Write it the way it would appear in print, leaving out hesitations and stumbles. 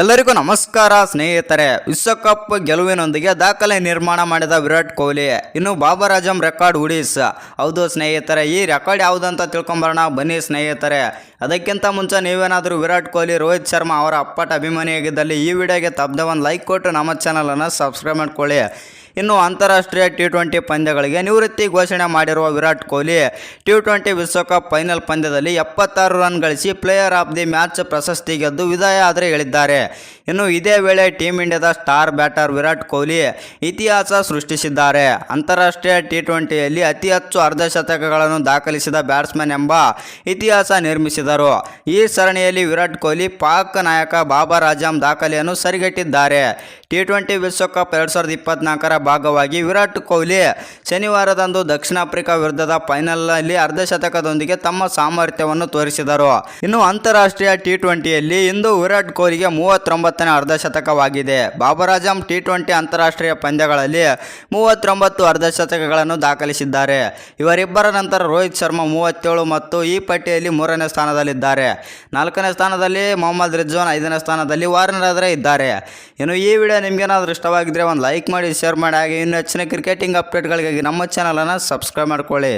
ಎಲ್ಲರಿಗೂ ನಮಸ್ಕಾರ ಸ್ನೇಹಿತರೆ. ವಿಶ್ವಕಪ್ ಗೆಲುವಿನೊಂದಿಗೆ ದಾಖಲೆ ನಿರ್ಮಾಣ ಮಾಡಿದ ವಿರಾಟ್ ಕೊಹ್ಲಿ ಇನ್ನು ಬಾಬರ್ ಆಜಮ್ ರೆಕಾರ್ಡ್ ಉಡೀಸ್. ಹೌದು ಸ್ನೇಹಿತರೆ, ಈ ರೆಕಾರ್ಡ್ ಯಾವುದಂತ ತಿಳ್ಕೊಂಬರೋಣ ಬನ್ನಿ ಸ್ನೇಹಿತರೆ. ಅದಕ್ಕಿಂತ ಮುಂಚೆ ನೀವೇನಾದರೂ ವಿರಾಟ್ ಕೊಹ್ಲಿ, ರೋಹಿತ್ ಶರ್ಮಾ ಅವರ ಅಪ್ಪಟ ಅಭಿಮಾನಿಯಾಗಿದ್ದಲ್ಲಿ ಈ ವಿಡಿಯೋಗೆ ತಪ್ಪದೆ ಒಂದು ಲೈಕ್ ಕೊಟ್ಟು ನಮ್ಮ ಚಾನಲನ್ನು ಸಬ್ಸ್ಕ್ರೈಬ್ ಮಾಡ್ಕೊಳ್ಳಿ. ಇನ್ನು ಅಂತಾರಾಷ್ಟ್ರೀಯ T20 ಪಂದ್ಯಗಳಿಗೆ ನಿವೃತ್ತಿ ಘೋಷಣೆ ಮಾಡಿರುವ ವಿರಾಟ್ ಕೊಹ್ಲಿ T20 ವಿಶ್ವಕಪ್ ಫೈನಲ್ ಪಂದ್ಯದಲ್ಲಿ 76 ರನ್ ಗಳಿಸಿ ಪ್ಲೇಯರ್ ಆಫ್ ದಿ ಮ್ಯಾಚ್ ಪ್ರಶಸ್ತಿ ಗೆದ್ದು ವಿದಾಯ ಆದರೆ ಹೇಳಿದ್ದಾರೆ. ಇನ್ನು ಇದೇ ವೇಳೆ ಟೀಮ್ ಇಂಡಿಯಾದ ಸ್ಟಾರ್ ಬ್ಯಾಟರ್ ವಿರಾಟ್ ಕೊಹ್ಲಿ ಇತಿಹಾಸ ಸೃಷ್ಟಿಸಿದ್ದಾರೆ. ಅಂತಾರಾಷ್ಟ್ರೀಯ T20ಯಲ್ಲಿ ಅತಿ ಹೆಚ್ಚು ಅರ್ಧಶತಕಗಳನ್ನು ದಾಖಲಿಸಿದ ಬ್ಯಾಟ್ಸ್ಮನ್ ಎಂಬ ಇತಿಹಾಸ ನಿರ್ಮಿಸಿದರು. ಈ ಸರಣಿಯಲ್ಲಿ ವಿರಾಟ್ ಕೊಹ್ಲಿ ಪಾಕ್ ನಾಯಕ ಬಾಬರ್ ಆಜಮ್ ದಾಖಲೆಯನ್ನು ಸರಿಗಟ್ಟಿದ್ದಾರೆ. T20 ವಿಶ್ವಕಪ್ 2024ರ ಭಾಗವಾಗಿ ವಿರಾಟ್ ಕೊಹ್ಲಿ ಶನಿವಾರದಂದು ದಕ್ಷಿಣ ಆಫ್ರಿಕಾ ವಿರುದ್ಧದ ಫೈನಲ್ನಲ್ಲಿ ಅರ್ಧಶತಕದೊಂದಿಗೆ ತಮ್ಮ ಸಾಮರ್ಥ್ಯವನ್ನು ತೋರಿಸಿದರು. ಇನ್ನು ಅಂತಾರಾಷ್ಟ್ರೀಯ T20ಯಲ್ಲಿ ಇಂದು ವಿರಾಟ್ ಕೊಹ್ಲಿಗೆ 39ನೇ ಅರ್ಧಶತಕವಾಗಿದೆ. ಬಾಬರ್ ಆಜಮ್ T20 ಅಂತಾರಾಷ್ಟ್ರೀಯ ಪಂದ್ಯಗಳಲ್ಲಿ 39 ಅರ್ಧಶತಕಗಳನ್ನು ದಾಖಲಿಸಿದ್ದಾರೆ. ಇವರಿಬ್ಬರ ನಂತರ ರೋಹಿತ್ ಶರ್ಮಾ 37 ಮತ್ತು ಈ ಪಟ್ಟಿಯಲ್ಲಿ 3ನೇ ಸ್ಥಾನದಲ್ಲಿದ್ದಾರೆ. 4ನೇ ಸ್ಥಾನದಲ್ಲಿ ಮೊಹಮ್ಮದ್ ರಿಜ್ವಾನ್, 5ನೇ ಸ್ಥಾನದಲ್ಲಿ ವಾರ್ನರ್ ಆದರೆ ಇದ್ದಾರೆ. ಇನ್ನು ಈ ವಿಡಿಯೋ ನಿಮಗೇನಾದರೂ ಇಷ್ಟವಾಗಿದ್ದರೆ ಒಂದು ಲೈಕ್ ಮಾಡಿ, ಶೇರ್ ಮಾಡಿ. ಹಾಗೆ ಇನ್ನು ಹೆಚ್ಚಿನ ಕ್ರಿಕೆಟಿಂಗ್ ಅಪ್ಡೇಟ್ಗಳಿಗಾಗಿ ನಮ್ಮ ಚಾನಲನ್ನು ಸಬ್ಸ್ಕ್ರೈಬ್ ಮಾಡ್ಕೊಳ್ಳಿ.